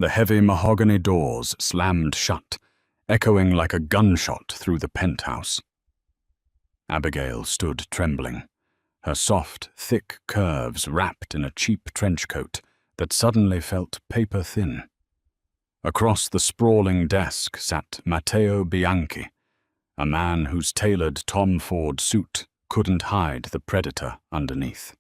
The heavy mahogany doors slammed shut, echoing like a gunshot through the penthouse. Abigail stood trembling, her soft, thick curves wrapped in a cheap trench coat that suddenly felt paper-thin. Across the sprawling desk sat Matteo Bianchi, a man whose tailored Tom Ford suit couldn't hide the predator underneath.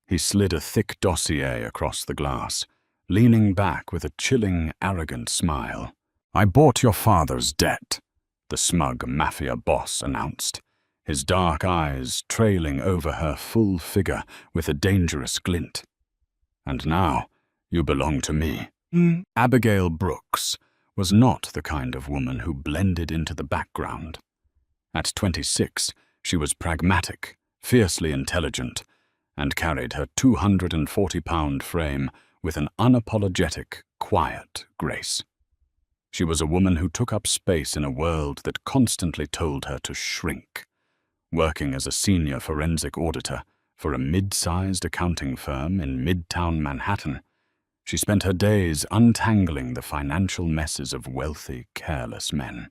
He slid a thick dossier across the glass, leaning back with a chilling, arrogant smile. "I bought your father's debt," the Smug Mafia boss announced, his dark eyes trailing over her full figure with a dangerous glint. "And now, you belong to me." Abigail Brooks was not the kind of woman who blended into the background. At 26, she was pragmatic, fiercely intelligent, and carried her 240-pound frame with an unapologetic, quiet grace. She was a woman who took up space in a world that constantly told her to shrink. Working as a senior forensic auditor for a mid-sized accounting firm in Midtown Manhattan, she spent her days untangling the financial messes of wealthy, careless men.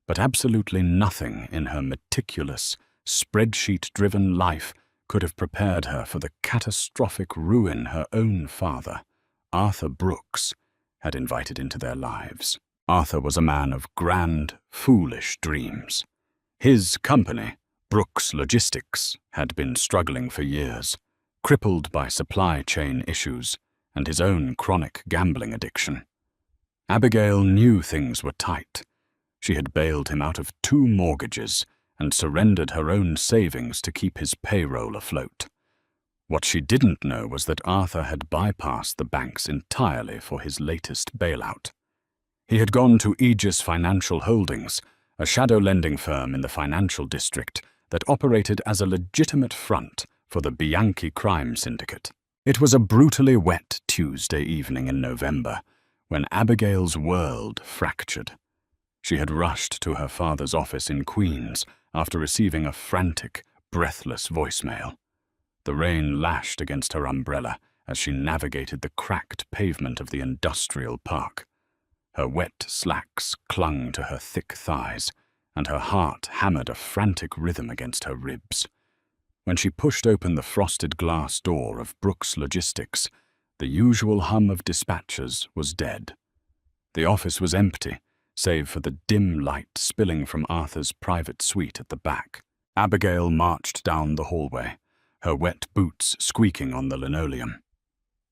But absolutely nothing in her meticulous, spreadsheet-driven life could have prepared her for the catastrophic ruin her own father, Arthur Brooks, had invited into their lives. Arthur was a man of grand, foolish dreams. His company, Brooks Logistics, had been struggling for years, crippled by supply chain issues and his own chronic gambling addiction. Abigail knew things were tight. She had bailed him out of 2 mortgages and surrendered her own savings to keep his payroll afloat. What she didn't know was that Arthur had bypassed the banks entirely for his latest bailout. He had gone to Aegis Financial Holdings, a shadow lending firm in the financial district that operated as a legitimate front for the Bianchi crime syndicate. It was a brutally wet Tuesday evening in November when Abigail's world fractured. She had rushed to her father's office in Queens after receiving a frantic, breathless voicemail. The rain lashed against her umbrella as she navigated the cracked pavement of the industrial park. Her wet slacks clung to her thick thighs, and her heart hammered a frantic rhythm against her ribs. When she pushed open the frosted glass door of Brooks Logistics, the usual hum of dispatchers was dead. The office was empty, save for the dim light spilling from Arthur's private suite at the back. Abigail marched down the hallway, her wet boots squeaking on the linoleum.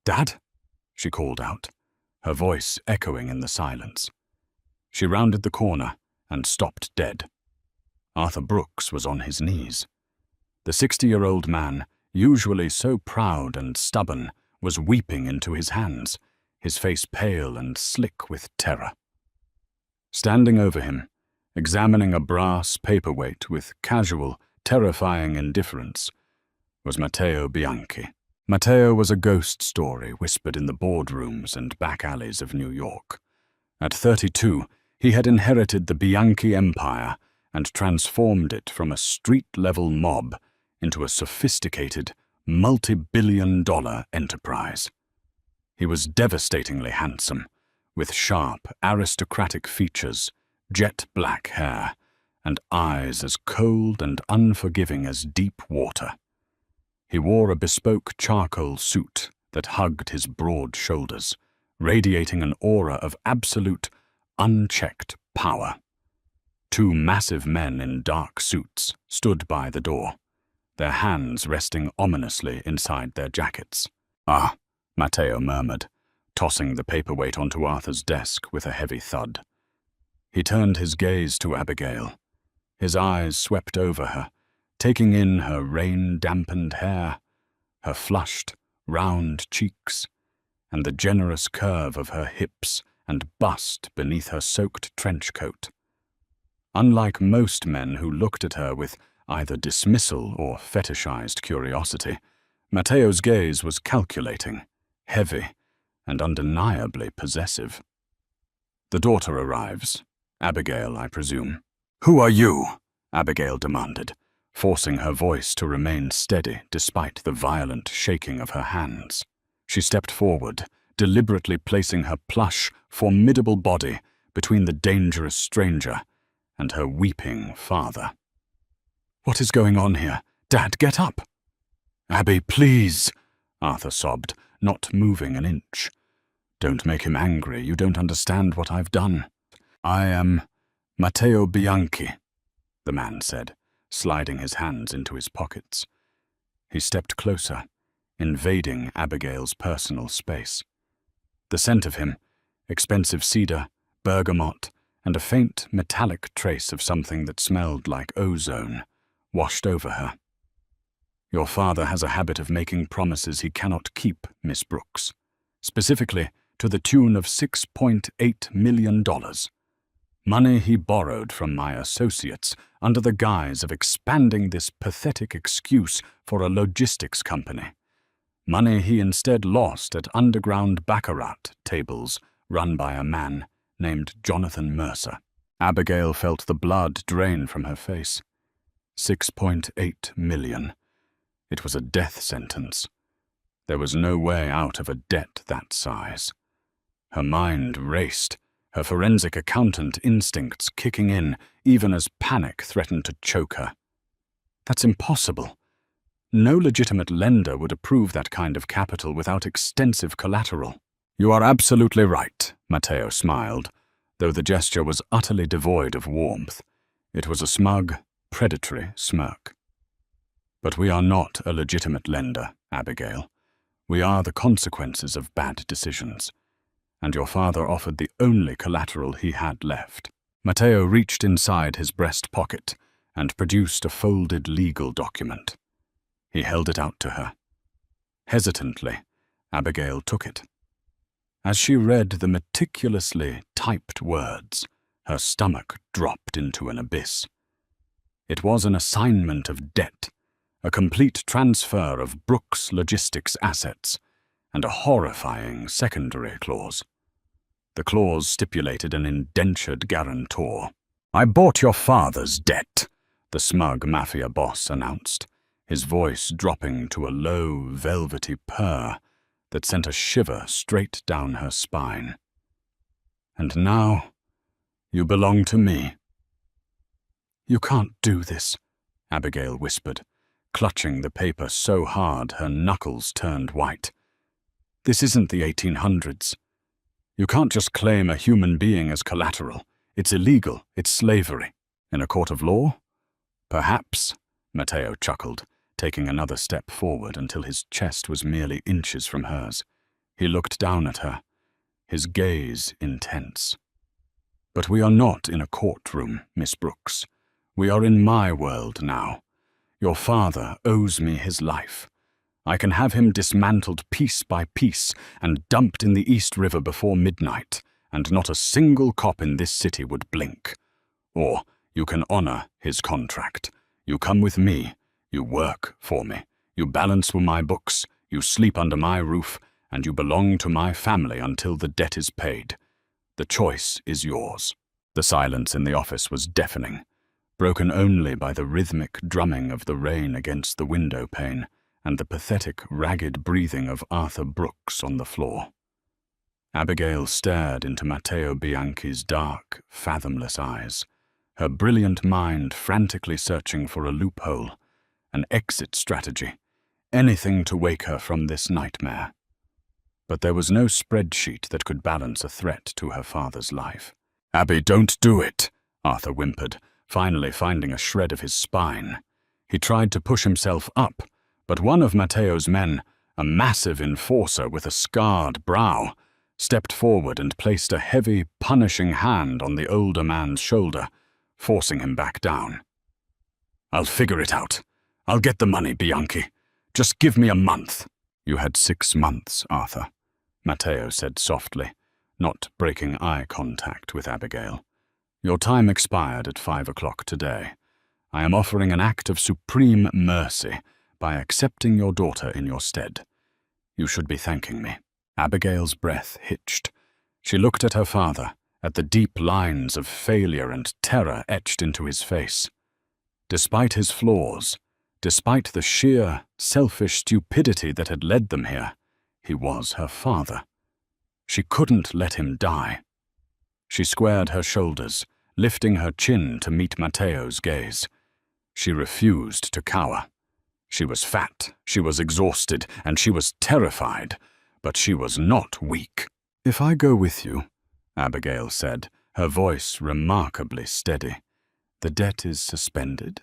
"Dad?" she called out, her voice echoing in the silence. She rounded the corner and stopped dead. Arthur Brooks was on his knees. The 60-year-old man, usually so proud and stubborn, was weeping into his hands, his face pale and slick with terror. Standing over him, examining a brass paperweight with casual, terrifying indifference, was Matteo Bianchi. Matteo was a ghost story whispered in the boardrooms and back alleys of New York. At 32, he had inherited the Bianchi empire and transformed it from a street-level mob into a sophisticated, multi-billion-dollar enterprise. He was devastatingly handsome, with sharp, aristocratic features, jet-black hair, and eyes as cold and unforgiving as deep water. He wore a bespoke charcoal suit that hugged his broad shoulders, radiating an aura of absolute, unchecked power. 2 massive men in dark suits stood by the door, their hands resting ominously inside their jackets. "Ah," Matteo murmured, tossing the paperweight onto Arthur's desk with a heavy thud. He turned his gaze to Abigail. His eyes swept over her, taking in her rain-dampened hair, her flushed, round cheeks, and the generous curve of her hips and bust beneath her soaked trench coat. Unlike most men who looked at her with either dismissal or fetishized curiosity, Matteo's gaze was calculating, heavy, and undeniably possessive. "The daughter arrives. Abigail, I presume." "Who are you?" Abigail demanded, forcing her voice to remain steady despite the violent shaking of her hands. She stepped forward, deliberately placing her plush, formidable body between the dangerous stranger and her weeping father. "What is going on here? Dad, get up!" "Abby, please," Arthur sobbed, not moving an inch. "Don't make him angry. You don't understand what I've done." "I am Matteo Bianchi," the man said, sliding his hands into his pockets. He stepped closer, invading Abigail's personal space. The scent of him, expensive cedar, bergamot, and a faint metallic trace of something that smelled like ozone, washed over her. "Your father has a habit of making promises he cannot keep, Miss Brooks, specifically to the tune of $6.8 million. Money he borrowed from my associates under the guise of expanding this pathetic excuse for a logistics company. Money he instead lost at underground baccarat tables run by a man named Jonathan Mercer." Abigail felt the blood drain from her face. 6.8 million. It was a death sentence. There was no way out of a debt that size. Her mind raced, her forensic accountant instincts kicking in even as panic threatened to choke her. "That's impossible. No legitimate lender would approve that kind of capital without extensive collateral." "You are absolutely right," Matteo smiled, though the gesture was utterly devoid of warmth. It was a smug, predatory smirk. "But we are not a legitimate lender, Abigail. We are the consequences of bad decisions. And your father offered the only collateral he had left." Matteo reached inside his breast pocket and produced a folded legal document. He held it out to her. Hesitantly, Abigail took it. As she read the meticulously typed words, her stomach dropped into an abyss. It was an assignment of debt, a complete transfer of Brooks Logistics assets, and a horrifying secondary clause. The clause stipulated an indentured guarantor. "I bought your father's debt," the Smug Mafia boss announced, his voice dropping to a low, velvety purr that sent a shiver straight down her spine. "And now, you belong to me." "You can't do this," Abigail whispered, clutching the paper so hard her knuckles turned white. "This isn't the 1800s. You can't just claim a human being as collateral. It's illegal. It's slavery. In a court of law? Perhaps," Matteo chuckled, taking another step forward until his chest was merely inches from hers. He looked down at her, his gaze intense. "But we are not in a courtroom, Miss Brooks. We are in my world now. Your father owes me his life. I can have him dismantled piece by piece and dumped in the East River before midnight, and not a single cop in this city would blink. Or you can honor his contract. You come with me, you work for me, you balance my books, you sleep under my roof, and you belong to my family until the debt is paid. The choice is yours." The silence in the office was deafening, broken only by the rhythmic drumming of the rain against the window pane and the pathetic, ragged breathing of Arthur Brooks on the floor. Abigail stared into Matteo Bianchi's dark, fathomless eyes, her brilliant mind frantically searching for a loophole, an exit strategy, anything to wake her from this nightmare. But there was no spreadsheet that could balance a threat to her father's life. "Abby, don't do it," Arthur whimpered, finally finding a shred of his spine. He tried to push himself up, but one of Matteo's men, a massive enforcer with a scarred brow, stepped forward and placed a heavy, punishing hand on the older man's shoulder, forcing him back down. "I'll figure it out. I'll get the money, Bianchi. Just give me a month." "You had 6 months, Arthur," Matteo said softly, not breaking eye contact with Abigail. "Your time expired at 5 o'clock today. I am offering an act of supreme mercy by accepting your daughter in your stead. You should be thanking me." Abigail's breath hitched. She looked at her father, at the deep lines of failure and terror etched into his face. Despite his flaws, despite the sheer, selfish stupidity that had led them here, he was her father. She couldn't let him die. She squared her shoulders, lifting her chin to meet Matteo's gaze. She refused to cower. She was fat, she was exhausted, and she was terrified, but she was not weak. "If I go with you," Abigail said, her voice remarkably steady, "the debt is suspended.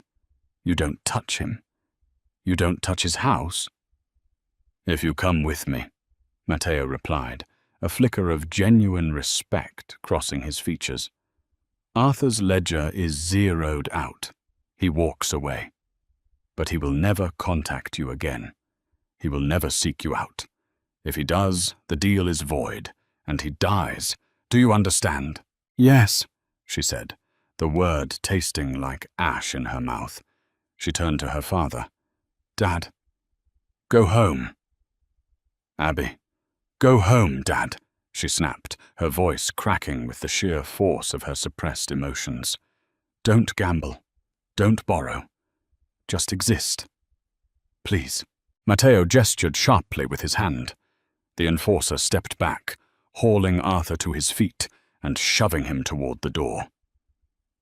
You don't touch him. You don't touch his house." "If you come with me," Matteo replied, a flicker of genuine respect crossing his features. "Arthur's ledger is zeroed out. He walks away. But he will never contact you again. He will never seek you out. If he does, the deal is void, and he dies. Do you understand?" "Yes," she said, the word tasting like ash in her mouth. She turned to her father. "Dad, go home." "Abby, go home, Dad," she snapped, her voice cracking with the sheer force of her suppressed emotions. "Don't gamble. Don't borrow. Just exist. Please." Matteo gestured sharply with his hand. The enforcer stepped back, hauling Arthur to his feet and shoving him toward the door.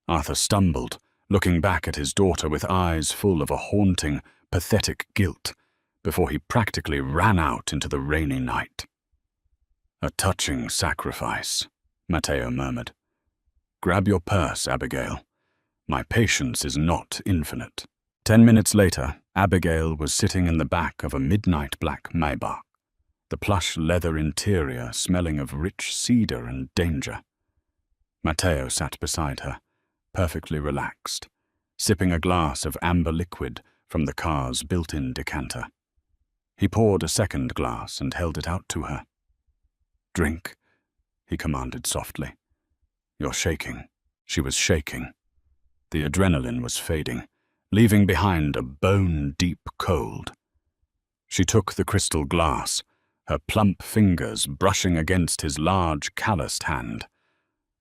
Arthur stumbled, looking back at his daughter with eyes full of a haunting, pathetic guilt, before he practically ran out into the rainy night. "A touching sacrifice," Matteo murmured. "Grab your purse, Abigail. My patience is not infinite." 10 minutes later, Abigail was sitting in the back of a midnight black Maybach, the plush leather interior smelling of rich cedar and danger. Matteo sat beside her, perfectly relaxed, sipping a glass of amber liquid from the car's built-in decanter. He poured a second glass and held it out to her. "Drink," he commanded softly. "You're shaking." She was shaking. The adrenaline was fading, leaving behind a bone-deep cold. She took the crystal glass, her plump fingers brushing against his large, calloused hand.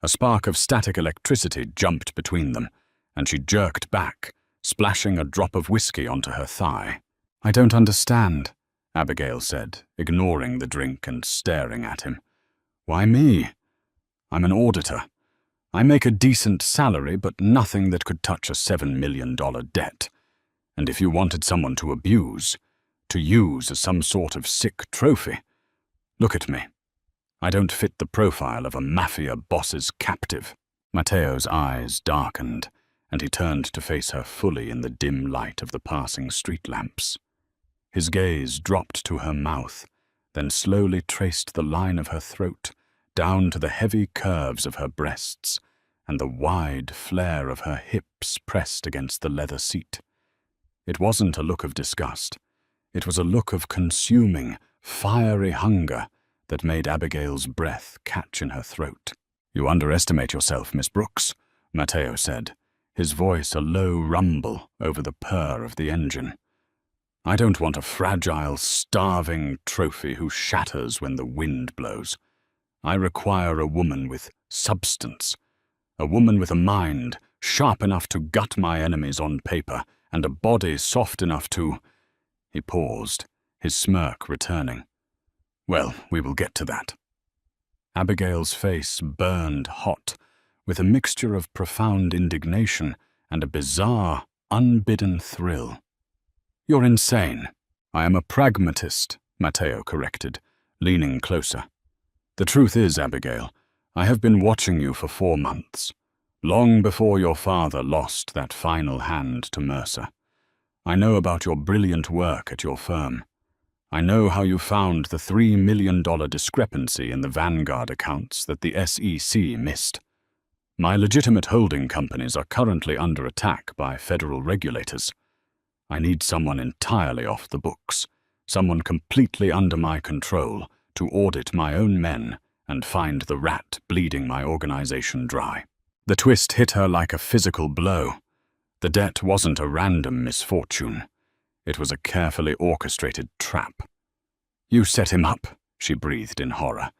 A spark of static electricity jumped between them, and she jerked back, splashing a drop of whiskey onto her thigh. "I don't understand," Abigail said, ignoring the drink and staring at him. "Why me? I'm an auditor. I make a decent salary, but nothing that could touch a $7 million debt. And if you wanted someone to abuse, to use as some sort of sick trophy, look at me. I don't fit the profile of a mafia boss's captive." Matteo's eyes darkened, and he turned to face her fully in the dim light of the passing street lamps. His gaze dropped to her mouth, then slowly traced the line of her throat, down to the heavy curves of her breasts, and the wide flare of her hips pressed against the leather seat. It wasn't a look of disgust. It was a look of consuming, fiery hunger that made Abigail's breath catch in her throat. "You underestimate yourself, Miss Brooks," Matteo said, his voice a low rumble over the purr of the engine. "I don't want a fragile, starving trophy who shatters when the wind blows. I require a woman with substance, a woman with a mind sharp enough to gut my enemies on paper, and a body soft enough to—" He paused, his smirk returning. "Well, we will get to that." Abigail's face burned hot, with a mixture of profound indignation and a bizarre, unbidden thrill. "You're insane." "I am a pragmatist," Matteo corrected, leaning closer. "The truth is, Abigail, I have been watching you for 4 months, long before your father lost that final hand to Mercer. I know about your brilliant work at your firm. I know how you found the $3 million discrepancy in the Vanguard accounts that the SEC missed. My legitimate holding companies are currently under attack by federal regulators. I need someone entirely off the books, someone completely under my control to audit my own men and find the rat bleeding my organization dry." The twist hit her like a physical blow. The debt wasn't a random misfortune. It was a carefully orchestrated trap. "You set him up," she breathed in horror.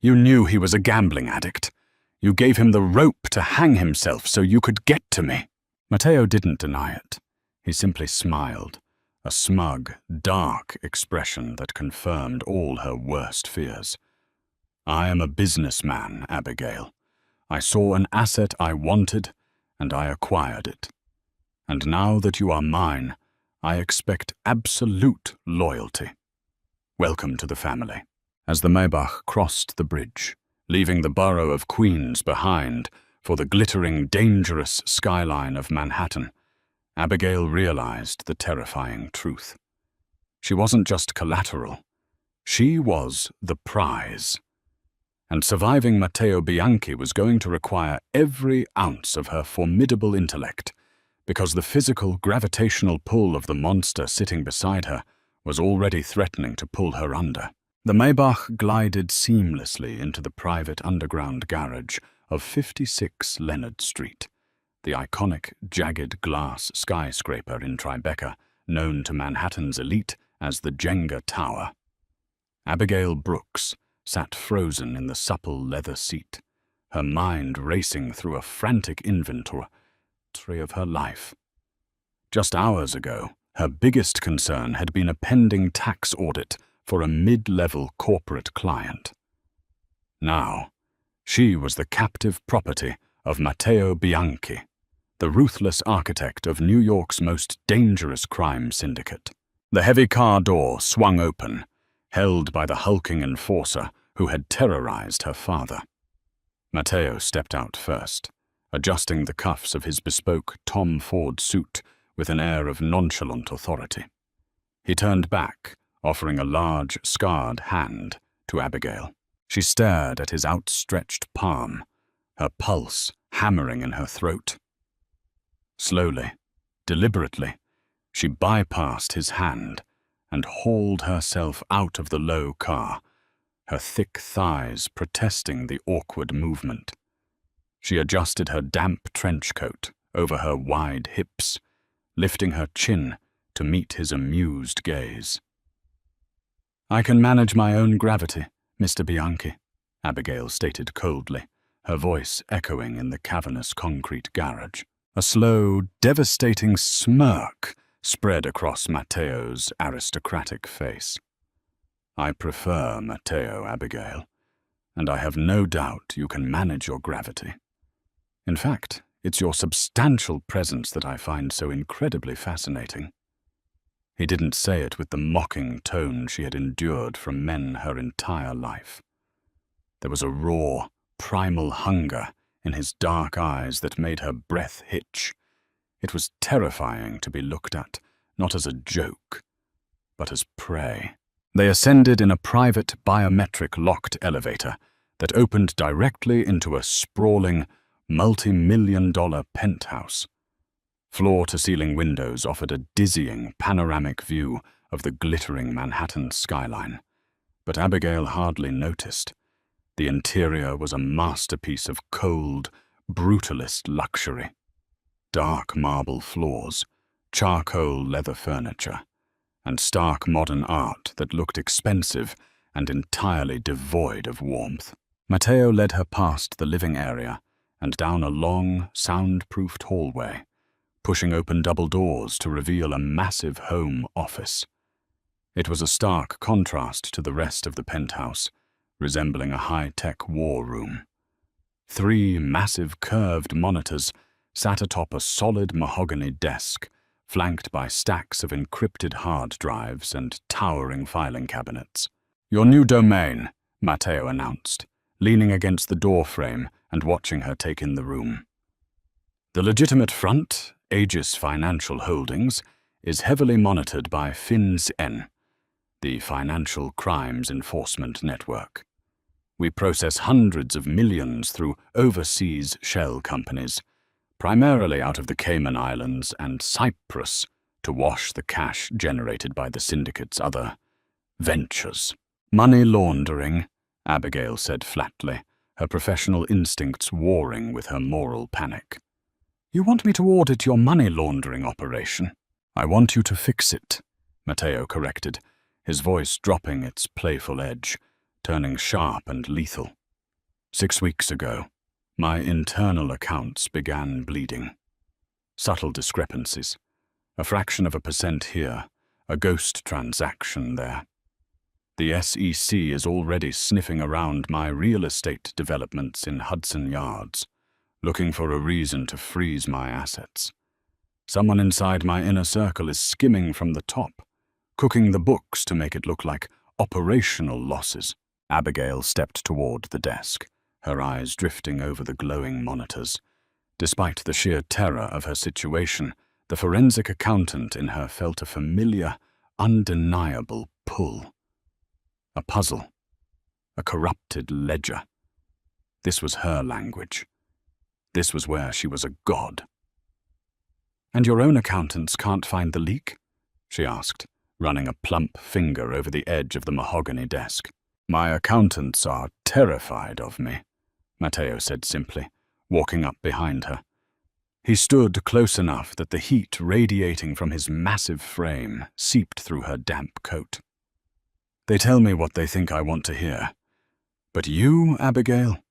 "You knew he was a gambling addict. You gave him the rope to hang himself so you could get to me." Matteo didn't deny it. He simply smiled, a smug, dark expression that confirmed all her worst fears. I am a businessman, Abigail. I saw an asset I wanted, and I acquired it. And now that you are mine, I expect absolute loyalty. Welcome to the family." As the Maybach crossed the bridge, leaving the borough of Queens behind for the glittering, dangerous skyline of Manhattan, Abigail realized the terrifying truth. She wasn't just collateral. She was the prize. And surviving Matteo Bianchi was going to require every ounce of her formidable intellect, because the physical, gravitational pull of the monster sitting beside her was already threatening to pull her under. The Maybach glided seamlessly into the private underground garage of 56 Leonard Street, the iconic, jagged glass skyscraper in Tribeca, known to Manhattan's elite as the Jenga Tower. Abigail Brooks sat frozen in the supple leather seat, her mind racing through a frantic inventory of her life. Just hours ago, her biggest concern had been a pending tax audit for a mid-level corporate client. Now, she was the captive property of Matteo Bianchi, the ruthless architect of New York's most dangerous crime syndicate. The heavy car door swung open, held by the hulking enforcer who had terrorized her father. Matteo stepped out first, adjusting the cuffs of his bespoke Tom Ford suit with an air of nonchalant authority. He turned back, offering a large, scarred hand to Abigail. She stared at his outstretched palm, her pulse hammering in her throat. Slowly, deliberately, she bypassed his hand and hauled herself out of the low car, her thick thighs protesting the awkward movement. She adjusted her damp trench coat over her wide hips, lifting her chin to meet his amused gaze. "I can manage my own gravity, Mr. Bianchi," Abigail stated coldly, her voice echoing in the cavernous concrete garage. A slow, devastating smirk spread across Matteo's aristocratic face. "I prefer Matteo, Abigail, and I have no doubt you can manage your gravity. In fact, it's your substantial presence that I find so incredibly fascinating." He didn't say it with the mocking tone she had endured from men her entire life. There was a raw, primal hunger in his dark eyes that made her breath hitch. It was terrifying to be looked at, not as a joke, but as prey. They ascended in a private biometric-locked elevator that opened directly into a sprawling, multi-million-dollar penthouse. Floor-to-ceiling windows offered a dizzying, panoramic view of the glittering Manhattan skyline, but Abigail hardly noticed. The interior was a masterpiece of cold, brutalist luxury. Dark marble floors, charcoal leather furniture, and stark modern art that looked expensive and entirely devoid of warmth. Matteo led her past the living area and down a long, soundproofed hallway, pushing open double doors to reveal a massive home office. It was a stark contrast to the rest of the penthouse, resembling a high-tech war room. 3 massive curved monitors sat atop a solid mahogany desk, flanked by stacks of encrypted hard drives and towering filing cabinets. "Your new domain," Matteo announced, leaning against the doorframe and watching her take in the room. "The legitimate front, Aegis Financial Holdings, is heavily monitored by FinCEN, the Financial Crimes Enforcement Network. We process hundreds of millions through overseas shell companies, primarily out of the Cayman Islands and Cyprus, to wash the cash generated by the syndicate's other ventures." "Money laundering," Abigail said flatly, her professional instincts warring with her moral panic. "You want me to audit your money laundering operation?" "I want you to fix it," Matteo corrected, his voice dropping its playful edge, turning sharp and lethal. 6 weeks ago, my internal accounts began bleeding. Subtle discrepancies, a fraction of a percent here, a ghost transaction there. The SEC is already sniffing around my real estate developments in Hudson Yards, looking for a reason to freeze my assets. Someone inside my inner circle is skimming from the top, cooking the books to make it look like operational losses. Abigail stepped toward the desk, her eyes drifting over the glowing monitors. Despite the sheer terror of her situation, the forensic accountant in her felt a familiar, undeniable pull. A puzzle. A corrupted ledger. This was her language. This was where she was a god. "And your own accountants can't find the leak?" she asked, running a plump finger over the edge of the mahogany desk. "My accountants are terrified of me," Matteo said simply, walking up behind her. He stood close enough that the heat radiating from his massive frame seeped through her damp coat. "They tell me what they think I want to hear. But you, Abigail,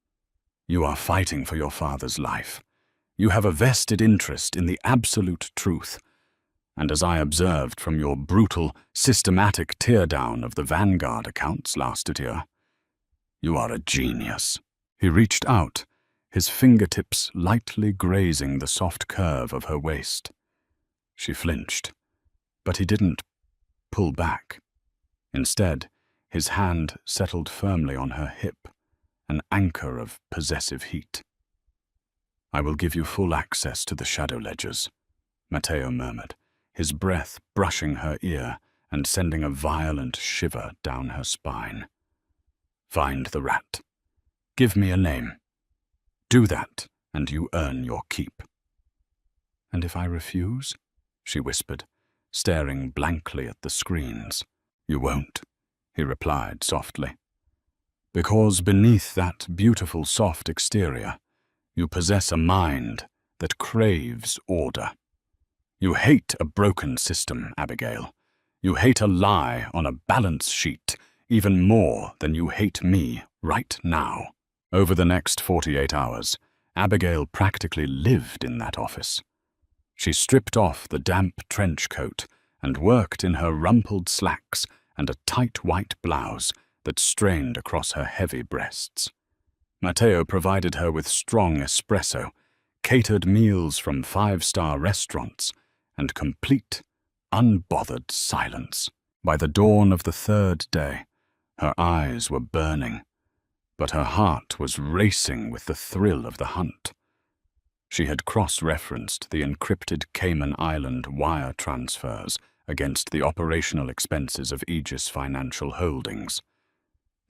you are fighting for your father's life. You have a vested interest in the absolute truth. And as I observed from your brutal, systematic teardown of the Vanguard accounts last year, you are a genius." He reached out, his fingertips lightly grazing the soft curve of her waist. She flinched, but he didn't pull back. Instead, his hand settled firmly on her hip, an anchor of possessive heat. "I will give you full access to the shadow ledgers," Matteo murmured, his breath brushing her ear and sending a violent shiver down her spine. "Find the rat. Give me a name. Do that, and you earn your keep." "And if I refuse?" she whispered, staring blankly at the screens. "You won't," he replied softly. "Because beneath that beautiful soft exterior, you possess a mind that craves order. You hate a broken system, Abigail. You hate a lie on a balance sheet even more than you hate me right now." Over the next 48 hours, Abigail practically lived in that office. She stripped off the damp trench coat and worked in her rumpled slacks and a tight white blouse that strained across her heavy breasts. Matteo provided her with strong espresso, catered meals from five-star restaurants, and complete, unbothered silence. By the dawn of the third day, her eyes were burning, but her heart was racing with the thrill of the hunt. She had cross-referenced the encrypted Cayman Island wire transfers against the operational expenses of Aegis Financial Holdings.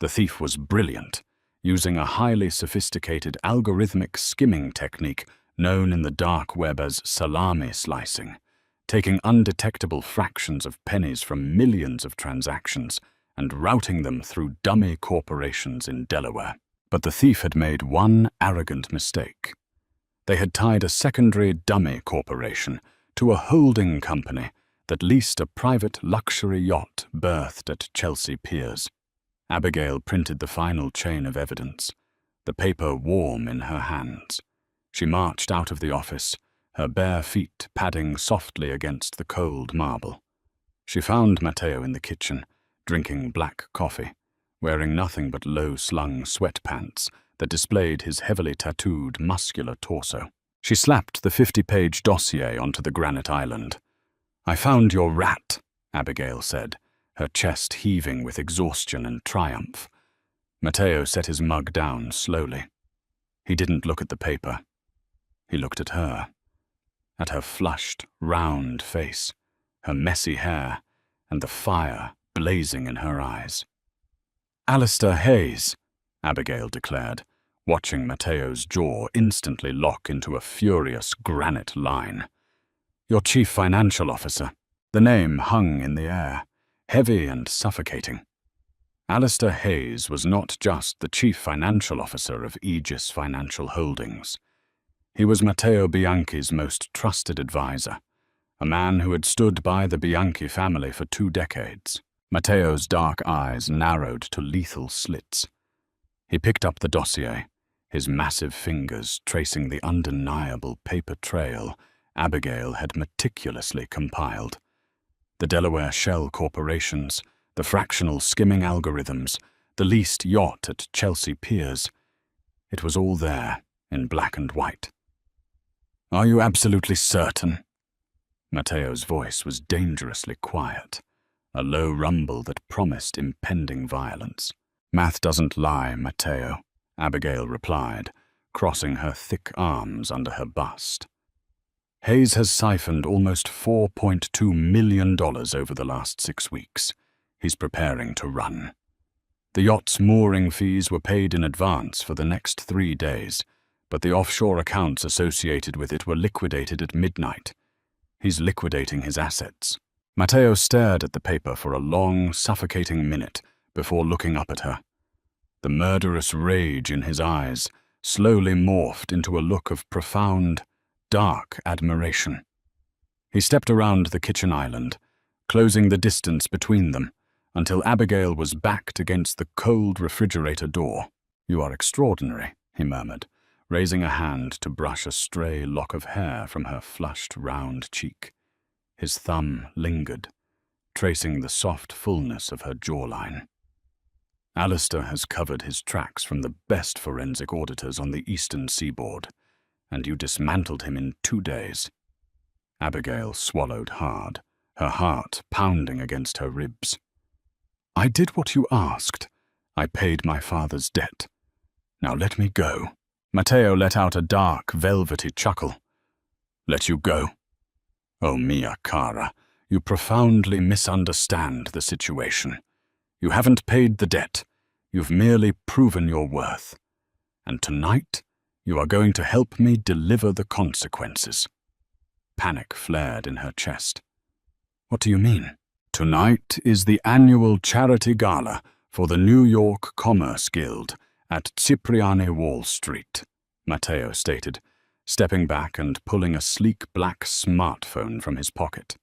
The thief was brilliant, using a highly sophisticated algorithmic skimming technique known in the dark web as salami slicing, taking undetectable fractions of pennies from millions of transactions and routing them through dummy corporations in Delaware. But the thief had made one arrogant mistake. They had tied a secondary dummy corporation to a holding company that leased a private luxury yacht berthed at Chelsea Piers. Abigail printed the final chain of evidence, the paper warm in her hands. She marched out of the office, her bare feet padding softly against the cold marble. She found Matteo in the kitchen, drinking black coffee, wearing nothing but low-slung sweatpants that displayed his heavily tattooed, muscular torso. She slapped the 50-page dossier onto the granite island. "I found your rat," Abigail said, her chest heaving with exhaustion and triumph. Matteo set his mug down slowly. He didn't look at the paper. He looked at her flushed, round face, her messy hair, and the fire blazing in her eyes. "Alistair Hayes," Abigail declared, watching Matteo's jaw instantly lock into a furious granite line. "Your chief financial officer." The name hung in the air, heavy and suffocating. Alistair Hayes was not just the chief financial officer of Aegis Financial Holdings. He was Matteo Bianchi's most trusted advisor, a man who had stood by the Bianchi family for 2 decades. Matteo's dark eyes narrowed to lethal slits. He picked up the dossier, his massive fingers tracing the undeniable paper trail Abigail had meticulously compiled. The Delaware shell corporations, the fractional skimming algorithms, the leased yacht at Chelsea Piers. It was all there, in black and white. "Are you absolutely certain?" Matteo's voice was dangerously quiet, a low rumble that promised impending violence. "Math doesn't lie, Matteo," Abigail replied, crossing her thick arms under her bust. "Hayes has siphoned almost $4.2 million over the last 6 weeks. He's preparing to run. The yacht's mooring fees were paid in advance for the next 3 days, but the offshore accounts associated with it were liquidated at midnight. He's liquidating his assets." Matteo stared at the paper for a long, suffocating minute before looking up at her. The murderous rage in his eyes slowly morphed into a look of profound, dark admiration. He stepped around the kitchen island, closing the distance between them until Abigail was backed against the cold refrigerator door. "You are extraordinary," he murmured, raising a hand to brush a stray lock of hair from her flushed, round cheek. His thumb lingered, tracing the soft fullness of her jawline. "Alistair has covered his tracks from the best forensic auditors on the eastern seaboard, and you dismantled him in 2 days. Abigail swallowed hard, her heart pounding against her ribs. "I did what you asked. I paid my father's debt. Now let me go." Matteo let out a dark, velvety chuckle. "Let you go? Oh, mia cara, you profoundly misunderstand the situation. You haven't paid the debt. You've merely proven your worth. And tonight, you are going to help me deliver the consequences." Panic flared in her chest. "What do you mean?" "Tonight is the annual charity gala for the New York Commerce Guild at Cipriani Wall Street," Matteo stated, stepping back and pulling a sleek black smartphone from his pocket.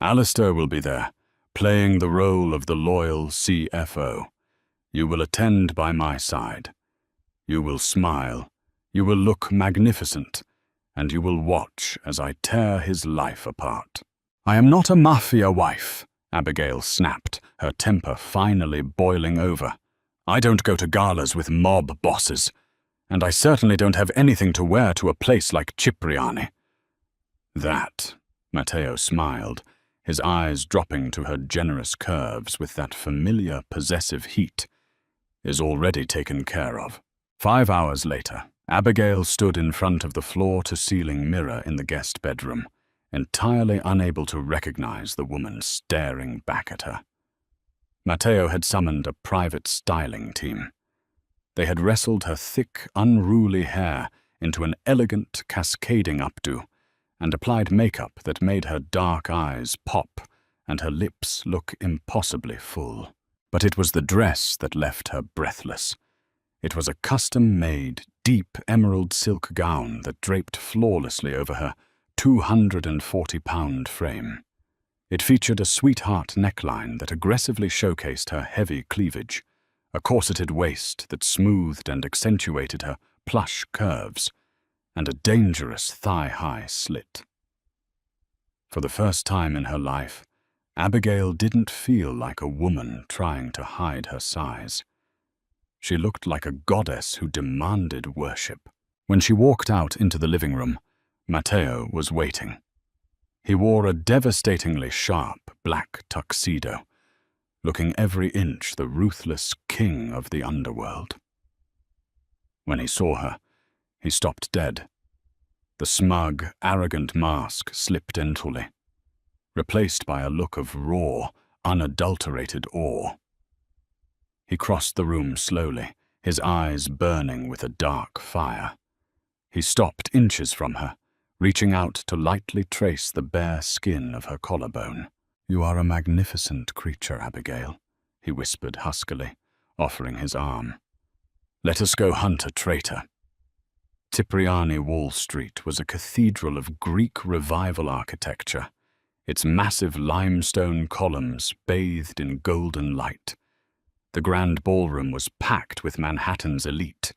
"Alistair will be there, playing the role of the loyal CFO. You will attend by my side. You will smile, you will look magnificent, and you will watch as I tear his life apart." "I am not a mafia wife," Abigail snapped, her temper finally boiling over. "I don't go to galas with mob bosses, and I certainly don't have anything to wear to a place like Cipriani." "That," Matteo smiled, his eyes dropping to her generous curves with that familiar possessive heat, "is already taken care of." 5 hours later, Abigail stood in front of the floor-to-ceiling mirror in the guest bedroom, entirely unable to recognize the woman staring back at her. Matteo had summoned a private styling team. They had wrestled her thick, unruly hair into an elegant, cascading updo, and applied makeup that made her dark eyes pop and her lips look impossibly full. But it was the dress that left her breathless. It was a custom-made, deep emerald silk gown that draped flawlessly over her 240-pound frame. It featured a sweetheart neckline that aggressively showcased her heavy cleavage, a corseted waist that smoothed and accentuated her plush curves, and a dangerous thigh-high slit. For the first time in her life, Abigail didn't feel like a woman trying to hide her size. She looked like a goddess who demanded worship. When she walked out into the living room, Matteo was waiting. He wore a devastatingly sharp black tuxedo, looking every inch the ruthless king of the underworld. When he saw her, he stopped dead. The smug, arrogant mask slipped entirely, replaced by a look of raw, unadulterated awe. He crossed the room slowly, his eyes burning with a dark fire. He stopped inches from her, reaching out to lightly trace the bare skin of her collarbone. "You are a magnificent creature, Abigail," he whispered huskily, offering his arm. "Let us go hunt a traitor." Cipriani Wall Street was a cathedral of Greek revival architecture, its massive limestone columns bathed in golden light. The grand ballroom was packed with Manhattan's elite,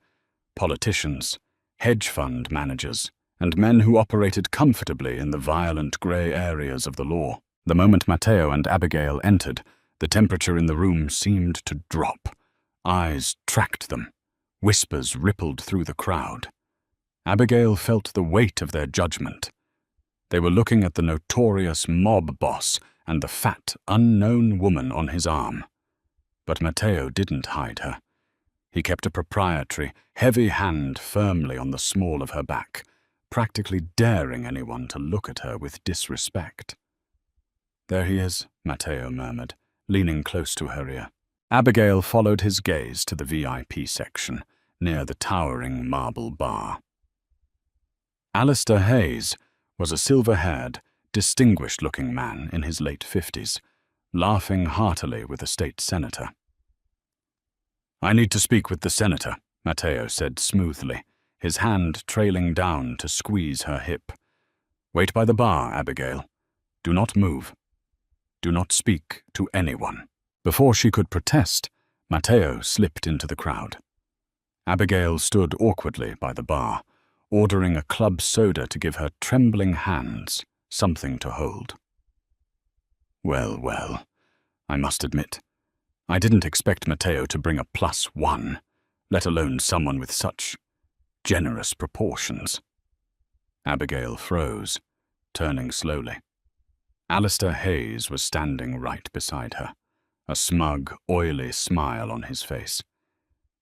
politicians, hedge fund managers, and men who operated comfortably in the violent grey areas of the law. The moment Matteo and Abigail entered, The temperature in the room seemed to drop. Eyes tracked them. Whispers rippled through the crowd. Abigail felt the weight of their judgment. They were looking at the notorious mob boss and the fat, unknown woman on his arm. But Matteo didn't hide her. He kept a proprietary, heavy hand firmly on the small of her back, practically daring anyone to look at her with disrespect. "There he is," Matteo murmured, leaning close to her ear. Abigail followed his gaze to the VIP section, near the towering marble bar. Alistair Hayes was a silver-haired, distinguished-looking man in his late 50s, laughing heartily with a state senator. "I need to speak with the senator," Matteo said smoothly, his hand trailing down to squeeze her hip. "Wait by the bar, Abigail. Do not move. Do not speak to anyone." Before she could protest, Matteo slipped into the crowd. Abigail stood awkwardly by the bar, ordering a club soda to give her trembling hands something to hold. Well, I must admit, I didn't expect Matteo to bring a +1, let alone someone with such generous proportions. Abigail froze, turning slowly. Alistair Hayes was standing right beside her, a smug, oily smile on his face.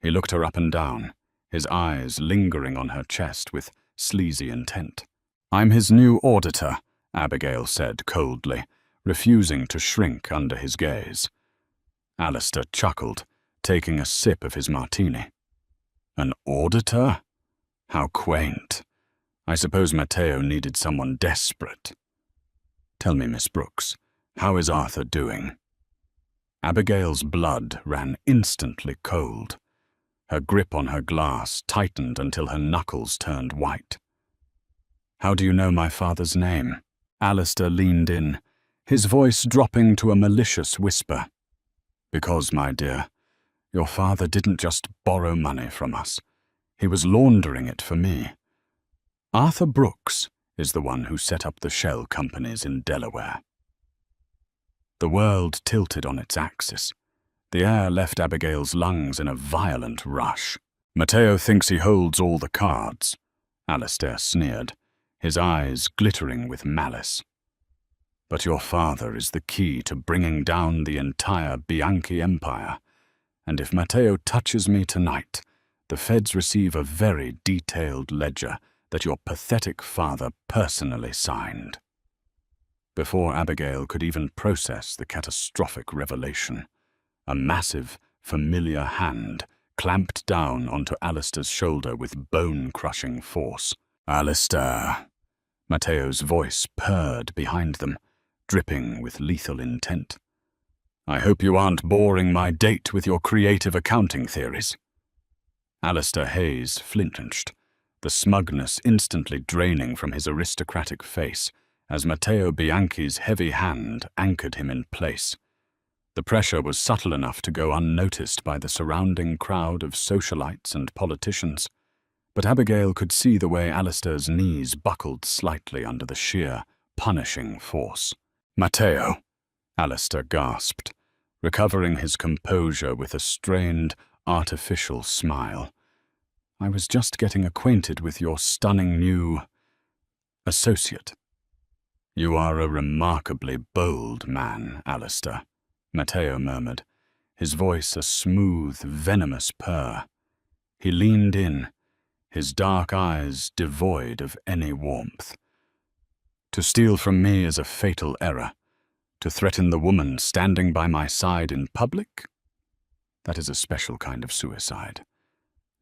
He looked her up and down, his eyes lingering on her chest with sleazy intent. "I'm his new auditor," Abigail said coldly, refusing to shrink under his gaze. Alistair chuckled, taking a sip of his martini. "An auditor? How quaint. I suppose Matteo needed someone desperate. Tell me, Miss Brooks, how is Arthur doing?" Abigail's blood ran instantly cold. Her grip on her glass tightened until her knuckles turned white. "How do you know my father's name?" Alistair leaned in, his voice dropping to a malicious whisper. "Because, my dear, your father didn't just borrow money from us. He was laundering it for me. Arthur Brooks is the one who set up the shell companies in Delaware." The world tilted on its axis. The air left Abigail's lungs in a violent rush. "Matteo thinks he holds all the cards," Alistair sneered, his eyes glittering with malice. "But your father is the key to bringing down the entire Bianchi empire, and if Matteo touches me tonight, the feds receive a very detailed ledger that your pathetic father personally signed." Before Abigail could even process the catastrophic revelation, a massive, familiar hand clamped down onto Alistair's shoulder with bone-crushing force. "Alistair," Matteo's voice purred behind them, dripping with lethal intent. "I hope you aren't boring my date with your creative accounting theories." Alistair Hayes flinched, the smugness instantly draining from his aristocratic face as Matteo Bianchi's heavy hand anchored him in place. The pressure was subtle enough to go unnoticed by the surrounding crowd of socialites and politicians, but Abigail could see the way Alistair's knees buckled slightly under the sheer, punishing force. "Matteo," Alistair gasped, recovering his composure with a strained, artificial smile. "I was just getting acquainted with your stunning new associate." "You are a remarkably bold man, Alistair," Matteo murmured, his voice a smooth, venomous purr. He leaned in, his dark eyes devoid of any warmth. "To steal from me is a fatal error. To threaten the woman standing by my side in public? That is a special kind of suicide.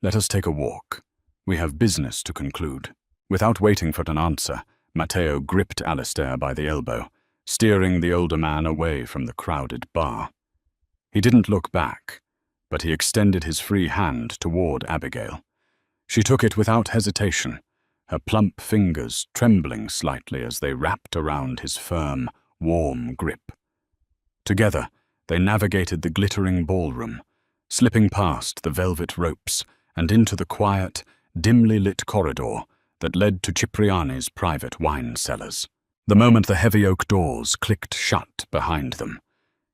Let us take a walk. We have business to conclude." Without waiting for an answer, Matteo gripped Alistair by the elbow, steering the older man away from the crowded bar. He didn't look back, but he extended his free hand toward Abigail. She took it without hesitation, her plump fingers trembling slightly as they wrapped around his firm, warm grip. Together, they navigated the glittering ballroom, slipping past the velvet ropes and into the quiet, dimly lit corridor that led to Cipriani's private wine cellars. The moment the heavy oak doors clicked shut behind them,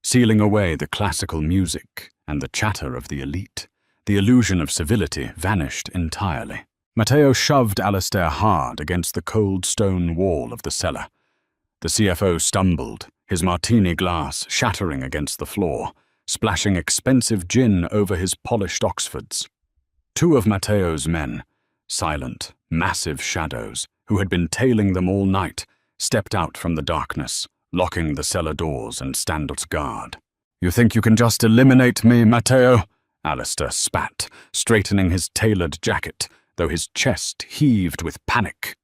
sealing away the classical music and the chatter of the elite. The illusion of civility vanished entirely. Matteo shoved Alistair hard against the cold stone wall of the cellar. The CFO stumbled, his martini glass shattering against the floor, splashing expensive gin over his polished Oxfords. Two of Matteo's men, silent, massive shadows, who had been tailing them all night, stepped out from the darkness, locking the cellar doors and standard guard. "You think you can just eliminate me, Matteo?" Alistair spat, straightening his tailored jacket, though his chest heaved with panic.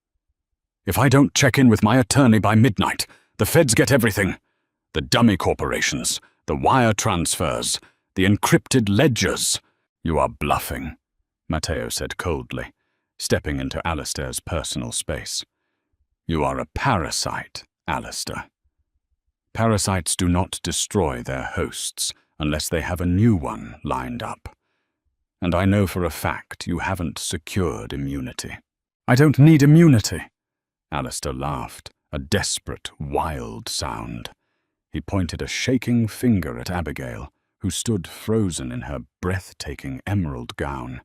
"If I don't check in with my attorney by midnight, the feds get everything. The dummy corporations, the wire transfers, the encrypted ledgers." "You are bluffing," Matteo said coldly, stepping into Alistair's personal space. "You are a parasite, Alistair. Parasites do not destroy their hosts unless they have a new one lined up. And I know for a fact you haven't secured immunity." "I don't need immunity." Alistair laughed, a desperate, wild sound. He pointed a shaking finger at Abigail, who stood frozen in her breathtaking emerald gown.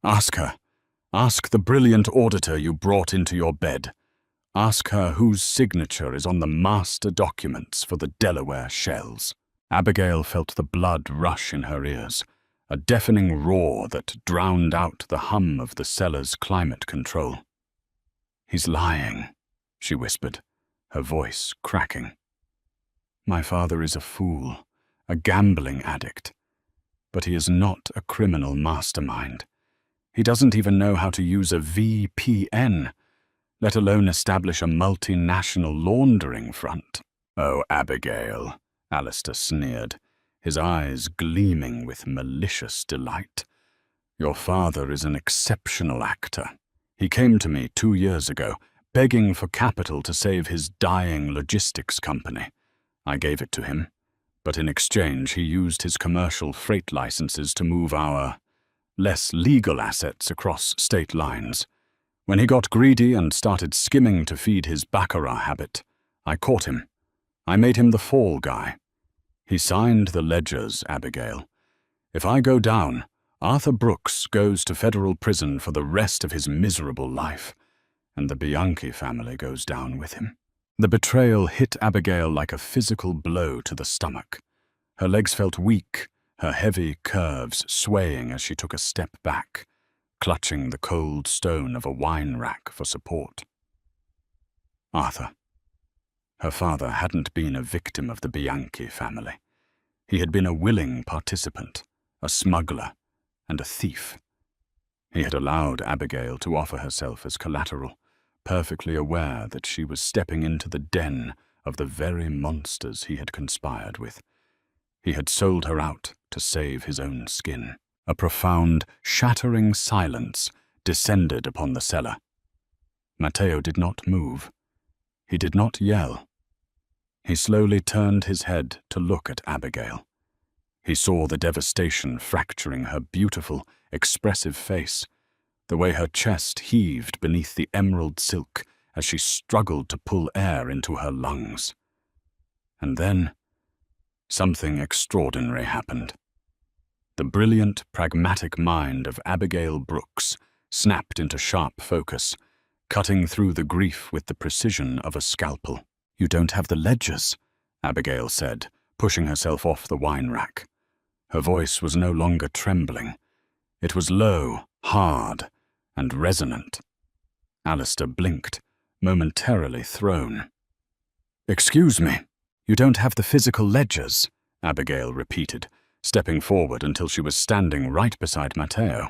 "Ask her. Ask the brilliant auditor you brought into your bed. Ask her whose signature is on the master documents for the Delaware shells." Abigail felt the blood rush in her ears, a deafening roar that drowned out the hum of the cellar's climate control. "He's lying," she whispered, her voice cracking. "My father is a fool, a gambling addict. But he is not a criminal mastermind. He doesn't even know how to use a VPN, let alone establish a multinational laundering front." "Oh, Abigail," Alistair sneered, his eyes gleaming with malicious delight. "Your father is an exceptional actor. He came to me 2 years ago, begging for capital to save his dying logistics company. I gave it to him, but in exchange he used his commercial freight licenses to move our less legal assets across state lines. When he got greedy and started skimming to feed his baccarat habit, I caught him. I made him the fall guy. He signed the ledgers, Abigail. If I go down, Arthur Brooks goes to federal prison for the rest of his miserable life, and the Bianchi family goes down with him." The betrayal hit Abigail like a physical blow to the stomach. Her legs felt weak, her heavy curves swaying as she took a step back, clutching the cold stone of a wine rack for support. Arthur. Her father hadn't been a victim of the Bianchi family. He had been a willing participant, a smuggler, and a thief. He had allowed Abigail to offer herself as collateral, perfectly aware that she was stepping into the den of the very monsters he had conspired with. He had sold her out to save his own skin. A profound, shattering silence descended upon the cellar. Matteo did not move. He did not yell. He slowly turned his head to look at Abigail. He saw the devastation fracturing her beautiful, expressive face, the way her chest heaved beneath the emerald silk as she struggled to pull air into her lungs. And then, something extraordinary happened. The brilliant, pragmatic mind of Abigail Brooks snapped into sharp focus, cutting through the grief with the precision of a scalpel. "You don't have the ledgers," Abigail said, pushing herself off the wine rack. Her voice was no longer trembling. It was low, hard, and resonant. Alistair blinked, momentarily thrown. "Excuse me, you don't have the physical ledgers," Abigail repeated, stepping forward until she was standing right beside Matteo.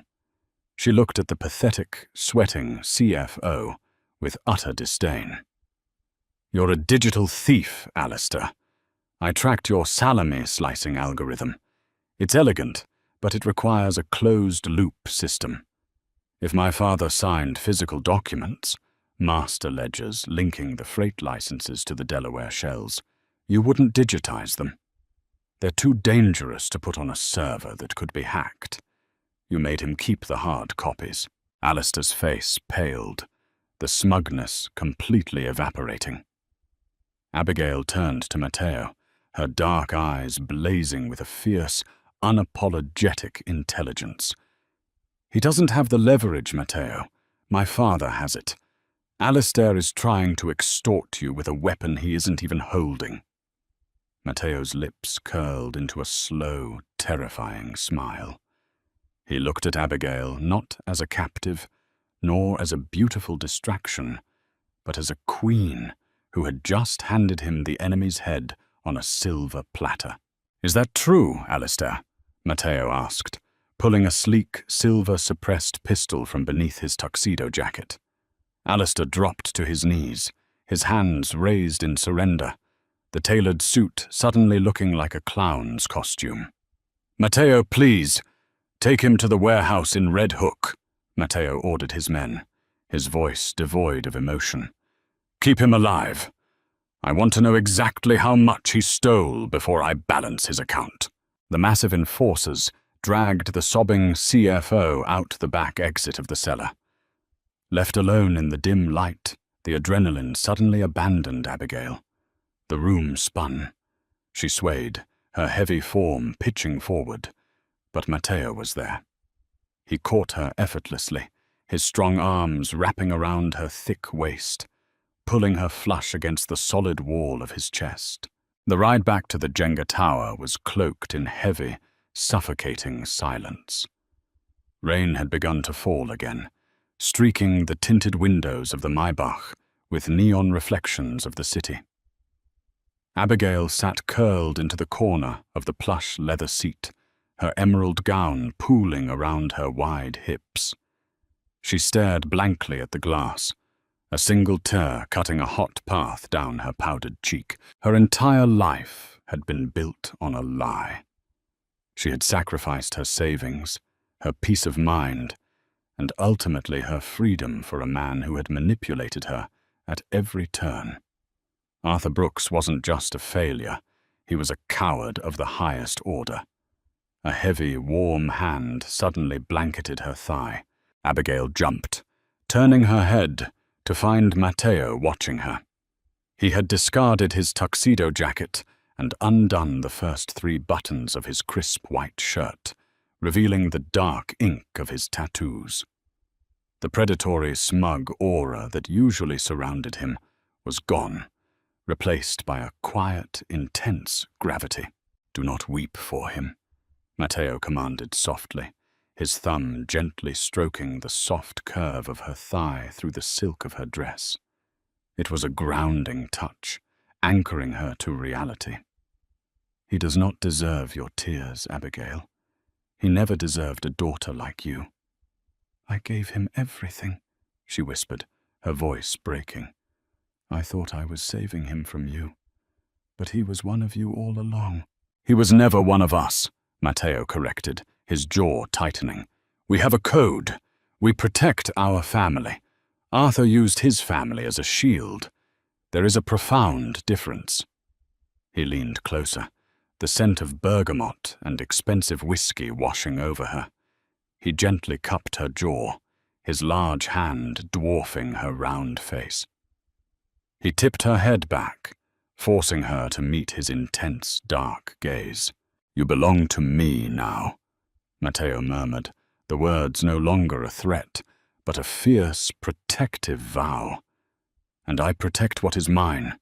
She looked at the pathetic, sweating CFO with utter disdain. "You're a digital thief, Alistair. I tracked your salami slicing algorithm. It's elegant, but it requires a closed-loop system. If my father signed physical documents, master ledgers linking the freight licenses to the Delaware shells, you wouldn't digitize them. They're too dangerous to put on a server that could be hacked. You made him keep the hard copies." Alistair's face paled, the smugness completely evaporating. Abigail turned to Matteo, her dark eyes blazing with a fierce, unapologetic intelligence. "He doesn't have the leverage, Matteo. My father has it. Alistair is trying to extort you with a weapon he isn't even holding." Matteo's lips curled into a slow, terrifying smile. He looked at Abigail not as a captive, nor as a beautiful distraction, but as a queen who had just handed him the enemy's head on a silver platter. "Is that true, Alistair?" Matteo asked, pulling a sleek, silver-suppressed pistol from beneath his tuxedo jacket. Alistair dropped to his knees, his hands raised in surrender, the tailored suit suddenly looking like a clown's costume. "Matteo, please, take him to the warehouse in Red Hook," Matteo ordered his men, his voice devoid of emotion. "Keep him alive. I want to know exactly how much he stole before I balance his account." The massive enforcers dragged the sobbing CFO out the back exit of the cellar. Left alone in the dim light, the adrenaline suddenly abandoned Abigail. The room spun. She swayed, her heavy form pitching forward, but Matteo was there. He caught her effortlessly, his strong arms wrapping around her thick waist, pulling her flush against the solid wall of his chest. The ride back to the Jenga tower was cloaked in heavy, suffocating silence. Rain had begun to fall again, streaking the tinted windows of the Maybach with neon reflections of the city. Abigail sat curled into the corner of the plush leather seat, her emerald gown pooling around her wide hips. She stared blankly at the glass, a single tear cutting a hot path down her powdered cheek. Her entire life had been built on a lie. She had sacrificed her savings, her peace of mind, and ultimately her freedom for a man who had manipulated her at every turn. Arthur Brooks wasn't just a failure, he was a coward of the highest order. A heavy, warm hand suddenly blanketed her thigh. Abigail jumped, turning her head to find Matteo watching her. He had discarded his tuxedo jacket and undone the first 3 buttons of his crisp white shirt, revealing the dark ink of his tattoos. The predatory, smug aura that usually surrounded him was gone, replaced by a quiet, intense gravity. "Do not weep for him," Matteo commanded softly, his thumb gently stroking the soft curve of her thigh through the silk of her dress. It was a grounding touch, anchoring her to reality. "He does not deserve your tears, Abigail. He never deserved a daughter like you." "I gave him everything," she whispered, her voice breaking. "I thought I was saving him from you, but he was one of you all along." "He was never one of us," Matteo corrected, his jaw tightening. "We have a code. We protect our family. Arthur used his family as a shield. There is a profound difference." He leaned closer, the scent of bergamot and expensive whiskey washing over her. He gently cupped her jaw, his large hand dwarfing her round face. He tipped her head back, forcing her to meet his intense, dark gaze. "You belong to me now," Matteo murmured, the words no longer a threat, but a fierce, protective vow. "And I protect what is mine.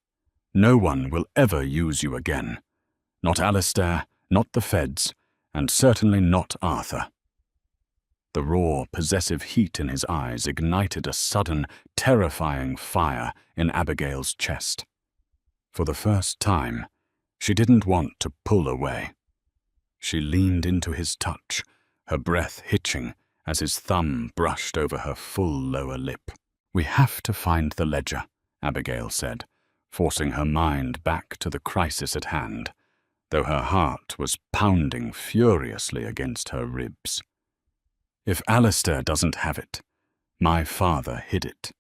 No one will ever use you again. Not Alistair, not the feds, and certainly not Arthur." The raw, possessive heat in his eyes ignited a sudden, terrifying fire in Abigail's chest. For the first time, she didn't want to pull away. She leaned into his touch, her breath hitching as his thumb brushed over her full lower lip. "We have to find the ledger," Abigail said, forcing her mind back to the crisis at hand, though her heart was pounding furiously against her ribs. "If Alistair doesn't have it, my father hid it.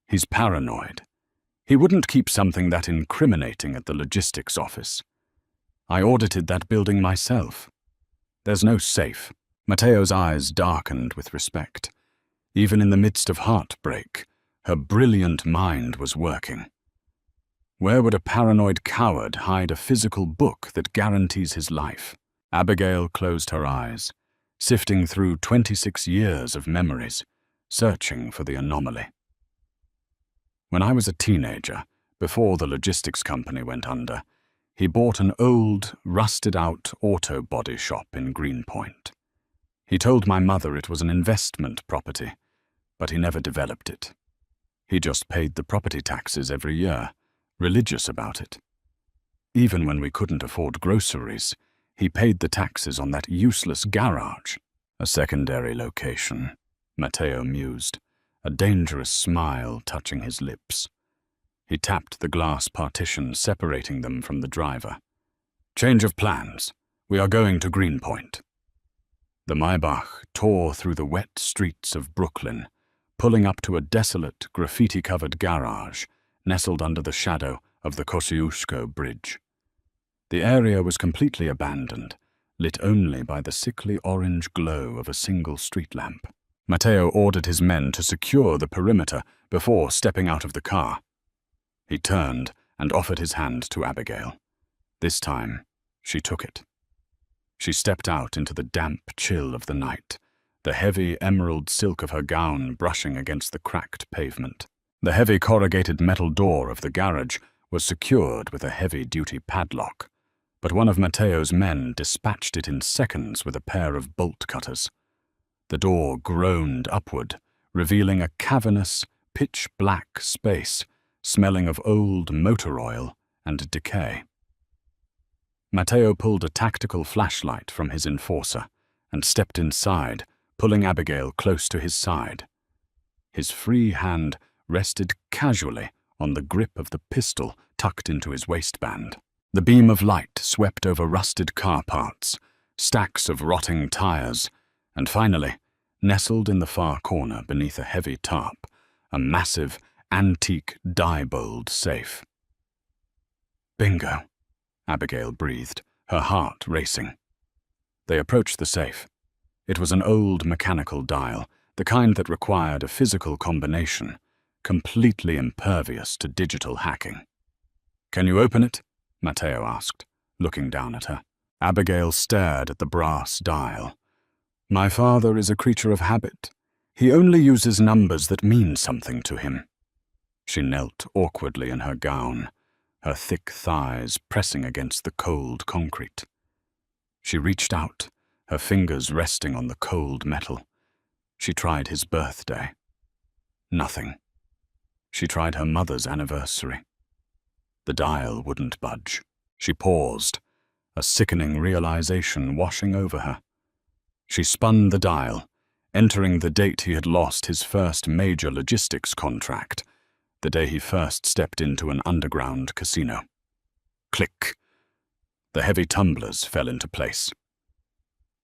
He's paranoid. He wouldn't keep something that incriminating at the logistics office. I audited that building myself. There's no safe." Matteo's eyes darkened with respect. Even in the midst of heartbreak, her brilliant mind was working. Where would a paranoid coward hide a physical book that guarantees his life? Abigail closed her eyes, sifting through 26 years of memories, searching for the anomaly. When I was a teenager, before the logistics company went under, he bought an old, rusted-out auto body shop in Greenpoint. He told my mother it was an investment property, but he never developed it. He just paid the property taxes every year, religious about it. Even when we couldn't afford groceries, he paid the taxes on that useless garage. A secondary location, Matteo mused, a dangerous smile touching his lips. He tapped the glass partition separating them from the driver. Change of plans. We are going to Greenpoint. The Maybach tore through the wet streets of Brooklyn, pulling up to a desolate, graffiti-covered garage nestled under the shadow of the Kosciuszko Bridge. The area was completely abandoned, lit only by the sickly orange glow of a single street lamp. Matteo ordered his men to secure the perimeter before stepping out of the car. He turned and offered his hand to Abigail. This time, she took it. She stepped out into the damp chill of the night, the heavy emerald silk of her gown brushing against the cracked pavement. The heavy corrugated metal door of the garage was secured with a heavy-duty padlock, but one of Matteo's men dispatched it in seconds with a pair of bolt cutters. The door groaned upward, revealing a cavernous, pitch-black space smelling of old motor oil and decay. Matteo pulled a tactical flashlight from his enforcer and stepped inside, pulling Abigail close to his side. His free hand rested casually on the grip of the pistol tucked into his waistband. The beam of light swept over rusted car parts, stacks of rotting tires, and finally, nestled in the far corner beneath a heavy tarp, a massive, antique Diebold safe. Bingo, Abigail breathed, her heart racing. They approached the safe. It was an old mechanical dial, the kind that required a physical combination, completely impervious to digital hacking. Can you open it? Matteo asked, looking down at her. Abigail stared at the brass dial. My father is a creature of habit. He only uses numbers that mean something to him. She knelt awkwardly in her gown, her thick thighs pressing against the cold concrete. She reached out, her fingers resting on the cold metal. She tried his birthday. Nothing. She tried her mother's anniversary. The dial wouldn't budge. She paused, a sickening realization washing over her. She spun the dial, entering the date he had lost his first major logistics contract, the day he first stepped into an underground casino. Click. The heavy tumblers fell into place.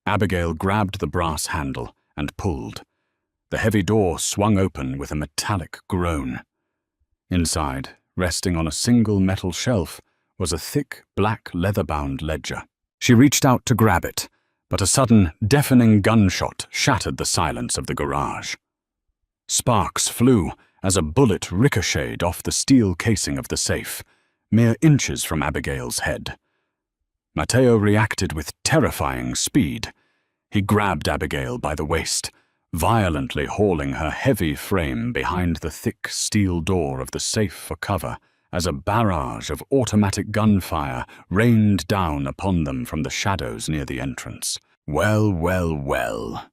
Abigail grabbed the brass handle and pulled. The heavy door swung open with a metallic groan. Inside, resting on a single metal shelf, was a thick, black leather-bound ledger. She reached out to grab it, but a sudden, deafening gunshot shattered the silence of the garage. Sparks flew as a bullet ricocheted off the steel casing of the safe, mere inches from Abigail's head. Matteo reacted with terrifying speed. He grabbed Abigail by the waist, violently hauling her heavy frame behind the thick steel door of the safe for cover as a barrage of automatic gunfire rained down upon them from the shadows near the entrance. Well, well, well.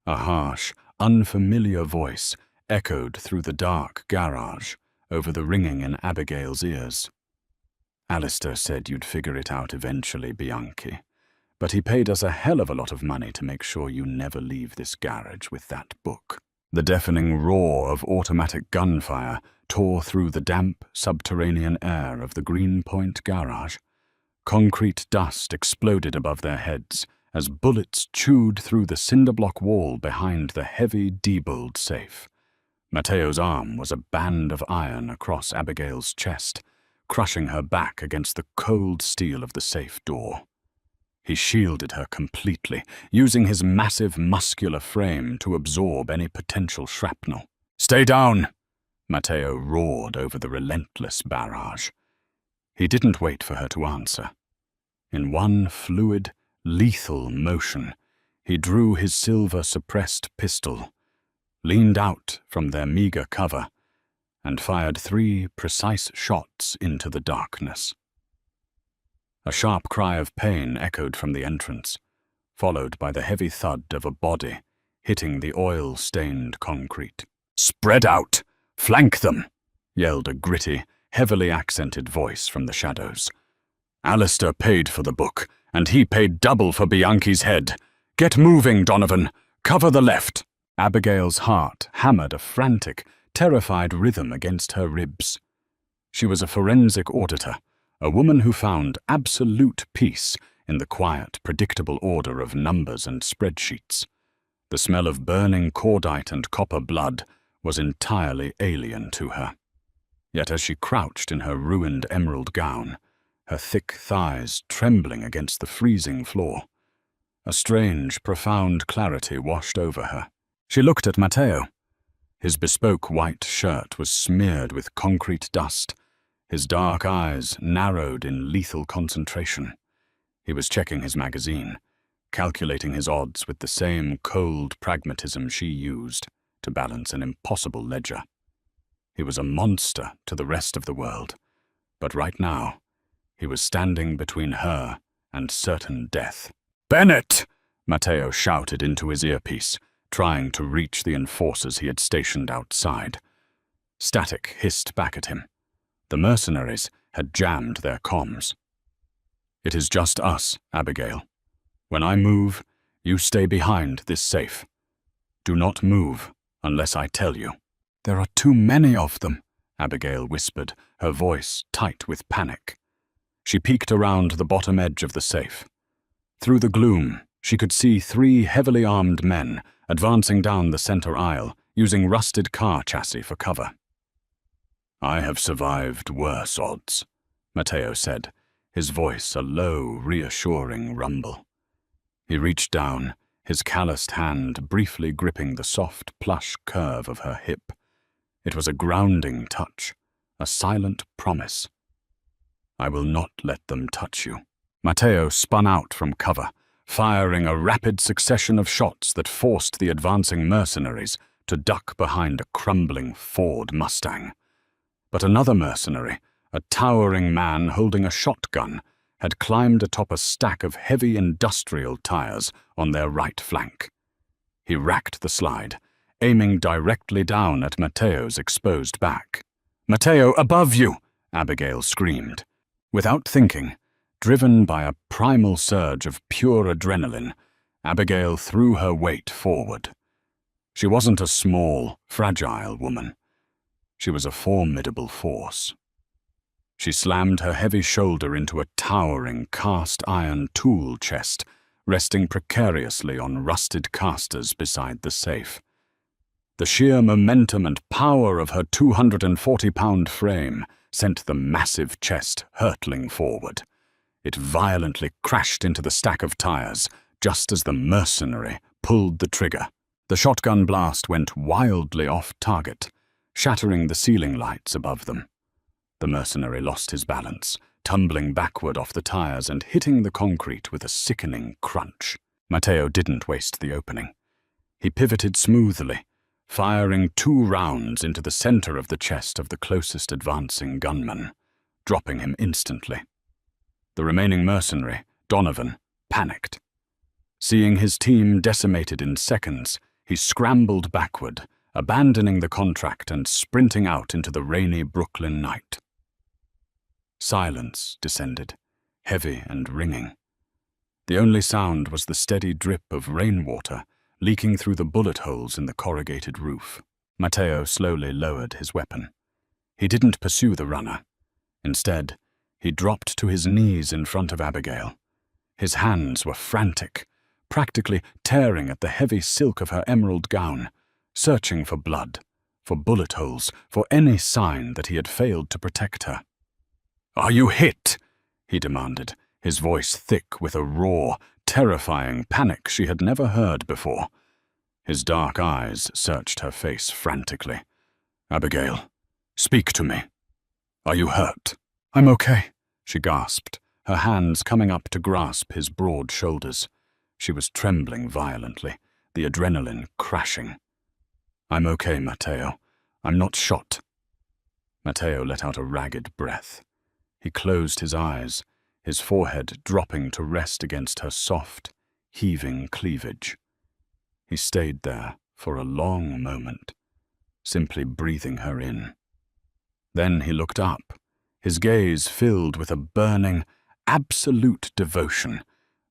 A harsh, unfamiliar voice echoed through the dark garage over the ringing in Abigail's ears. Alistair said you'd figure it out eventually, Bianchi, but he paid us a hell of a lot of money to make sure you never leave this garage with that book. The deafening roar of automatic gunfire tore through the damp, subterranean air of the Greenpoint garage. Concrete dust exploded above their heads as bullets chewed through the cinder-block wall behind the heavy Diebold safe. Matteo's arm was a band of iron across Abigail's chest, crushing her back against the cold steel of the safe door. He shielded her completely, using his massive muscular frame to absorb any potential shrapnel. "Stay down!" Matteo roared over the relentless barrage. He didn't wait for her to answer. In one fluid, lethal motion, he drew his silver-suppressed pistol, leaned out from their meager cover, and fired 3 precise shots into the darkness. A sharp cry of pain echoed from the entrance, followed by the heavy thud of a body hitting the oil-stained concrete. "Spread out! Flank them!" yelled a gritty, heavily accented voice from the shadows. "Alistair paid for the book, and he paid double for Bianchi's head. Get moving, Donovan! Cover the left!" Abigail's heart hammered a frantic, terrified rhythm against her ribs. She was a forensic auditor, a woman who found absolute peace in the quiet, predictable order of numbers and spreadsheets. The smell of burning cordite and copper blood was entirely alien to her. Yet as she crouched in her ruined emerald gown, her thick thighs trembling against the freezing floor, a strange, profound clarity washed over her. She looked at Matteo. His bespoke white shirt was smeared with concrete dust, his dark eyes narrowed in lethal concentration. He was checking his magazine, calculating his odds with the same cold pragmatism she used to balance an impossible ledger. He was a monster to the rest of the world, but right now, he was standing between her and certain death. "Bennett!" Matteo shouted into his earpiece, trying to reach the enforcers he had stationed outside. Static hissed back at him. The mercenaries had jammed their comms. "It is just us, Abigail. When I move, you stay behind this safe. Do not move unless I tell you." "There are too many of them," Abigail whispered, her voice tight with panic. She peeked around the bottom edge of the safe. Through the gloom, she could see 3 heavily armed men advancing down the center aisle, using rusted car chassis for cover. "I have survived worse odds," Matteo said, his voice a low, reassuring rumble. He reached down, his calloused hand briefly gripping the soft, plush curve of her hip. It was a grounding touch, a silent promise. "I will not let them touch you." Matteo spun out from cover, firing a rapid succession of shots that forced the advancing mercenaries to duck behind a crumbling Ford Mustang. But another mercenary, a towering man holding a shotgun, had climbed atop a stack of heavy industrial tires on their right flank. He racked the slide, aiming directly down at Matteo's exposed back. "Matteo, above you!" Abigail screamed. Without thinking, driven by a primal surge of pure adrenaline, Abigail threw her weight forward. She wasn't a small, fragile woman. She was a formidable force. She slammed her heavy shoulder into a towering cast-iron tool chest, resting precariously on rusted casters beside the safe. The sheer momentum and power of her 240-pound frame sent the massive chest hurtling forward. It violently crashed into the stack of tires just as the mercenary pulled the trigger. The shotgun blast went wildly off target, shattering the ceiling lights above them. The mercenary lost his balance, tumbling backward off the tires and hitting the concrete with a sickening crunch. Matteo didn't waste the opening. He pivoted smoothly, firing 2 rounds into the center of the chest of the closest advancing gunman, dropping him instantly. The remaining mercenary, Donovan, panicked. Seeing his team decimated in seconds, he scrambled backward, abandoning the contract and sprinting out into the rainy Brooklyn night. Silence descended, heavy and ringing. The only sound was the steady drip of rainwater leaking through the bullet holes in the corrugated roof. Matteo slowly lowered his weapon. He didn't pursue the runner. Instead, he dropped to his knees in front of Abigail. His hands were frantic, practically tearing at the heavy silk of her emerald gown, searching for blood, for bullet holes, for any sign that he had failed to protect her. "Are you hit?" he demanded, his voice thick with a raw, terrifying panic she had never heard before. His dark eyes searched her face frantically. "Abigail, speak to me. Are you hurt?" "I'm okay," She gasped, her hands coming up to grasp his broad shoulders. She was trembling violently, the adrenaline crashing. "I'm okay, Matteo. I'm not shot." Matteo let out a ragged breath. He closed his eyes, his forehead dropping to rest against her soft, heaving cleavage. He stayed there for a long moment, simply breathing her in. Then he looked up, his gaze filled with a burning, absolute devotion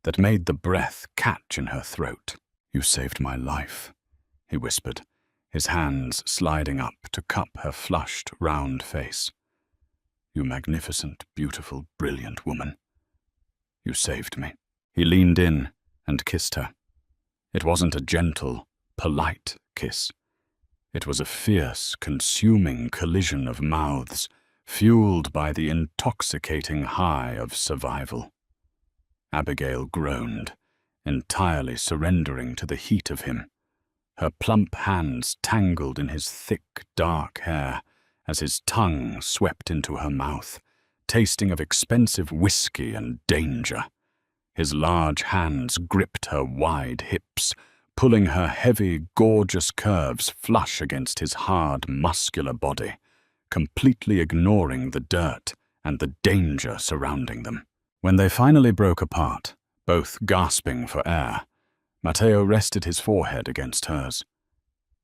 that made the breath catch in her throat. "You saved my life," he whispered, his hands sliding up to cup her flushed, round face. "You magnificent, beautiful, brilliant woman. You saved me." He leaned in and kissed her. It wasn't a gentle, polite kiss. It was a fierce, consuming collision of mouths, fueled by the intoxicating high of survival. Abigail groaned, entirely surrendering to the heat of him. Her plump hands tangled in his thick, dark hair as his tongue swept into her mouth, tasting of expensive whiskey and danger. His large hands gripped her wide hips, pulling her heavy, gorgeous curves flush against his hard, muscular body, completely ignoring the dirt and the danger surrounding them. When they finally broke apart, both gasping for air, Matteo rested his forehead against hers.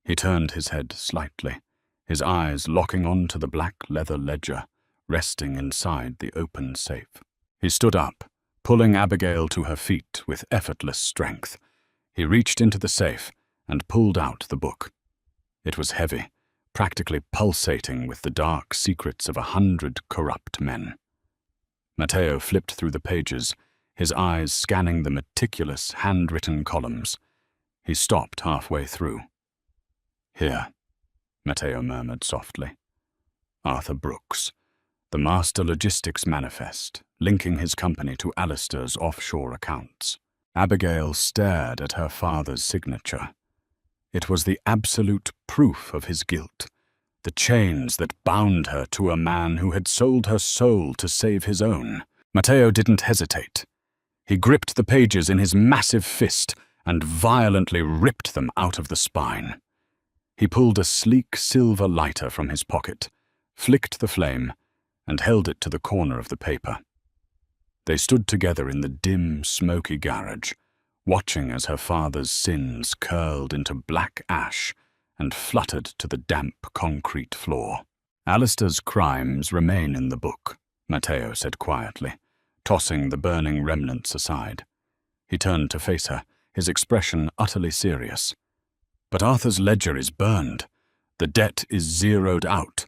He turned his head slightly, his eyes locking onto the black leather ledger, resting inside the open safe. He stood up, pulling Abigail to her feet with effortless strength. He reached into the safe and pulled out the book. It was heavy, practically pulsating with the dark secrets of 100 corrupt men. Matteo flipped through the pages, his eyes scanning the meticulous, handwritten columns. He stopped halfway through. "Here," Matteo murmured softly. "Arthur Brooks, the Master Logistics Manifest, linking his company to Alistair's offshore accounts." Abigail stared at her father's signature. It was the absolute proof of his guilt, the chains that bound her to a man who had sold her soul to save his own. Matteo didn't hesitate. He gripped the pages in his massive fist and violently ripped them out of the spine. He pulled a sleek silver lighter from his pocket, flicked the flame, and held it to the corner of the paper. They stood together in the dim, smoky garage, watching as her father's sins curled into black ash and fluttered to the damp concrete floor. "Alistair's crimes remain in the book," Matteo said quietly, tossing the burning remnants aside. He turned to face her, his expression utterly serious. "But Arthur's ledger is burned. The debt is zeroed out.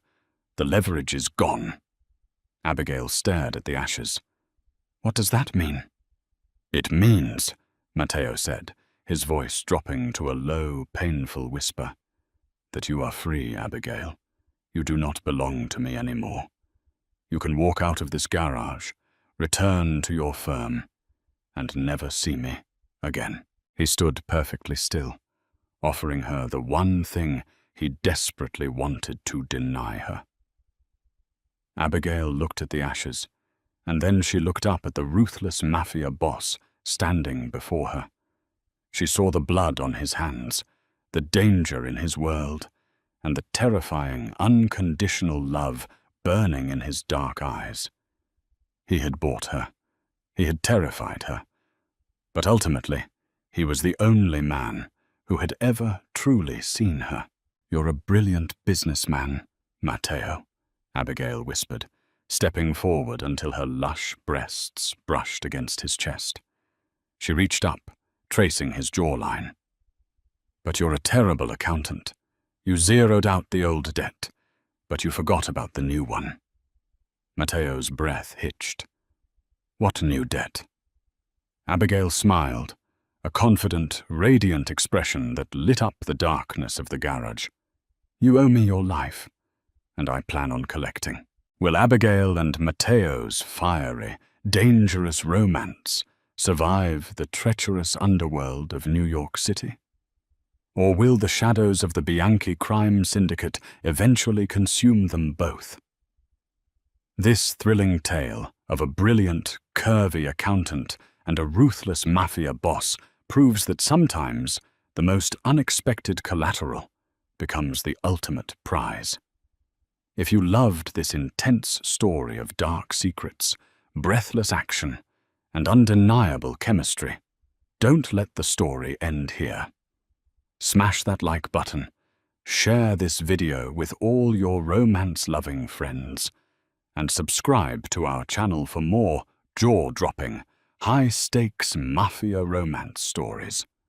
The leverage is gone." Abigail stared at the ashes. "What does that mean?" "It means," Matteo said, his voice dropping to a low, painful whisper, "that you are free, Abigail. You do not belong to me anymore. You can walk out of this garage, return to your firm, and never see me again." He stood perfectly still, offering her the one thing he desperately wanted to deny her. Abigail looked at the ashes, and then she looked up at the ruthless mafia boss standing before her. She saw the blood on his hands, the danger in his world, and the terrifying, unconditional love burning in his dark eyes. He had bought her. He had terrified her. But ultimately, he was the only man who had ever truly seen her. "You're a brilliant businessman, Matteo," Abigail whispered, stepping forward until her lush breasts brushed against his chest. She reached up, tracing his jawline. "But you're a terrible accountant. You zeroed out the old debt, but you forgot about the new one." Matteo's breath hitched. "What new debt?" Abigail smiled, a confident, radiant expression that lit up the darkness of the garage. "You owe me your life, and I plan on collecting." Will Abigail and Matteo's fiery, dangerous romance survive the treacherous underworld of New York City? Or will the shadows of the Bianchi crime syndicate eventually consume them both? This thrilling tale of a brilliant, curvy accountant and a ruthless mafia boss proves that sometimes the most unexpected collateral becomes the ultimate prize. If you loved this intense story of dark secrets, breathless action, and undeniable chemistry, don't let the story end here. Smash that like button, share this video with all your romance-loving friends, and subscribe to our channel for more jaw-dropping, high-stakes mafia romance stories.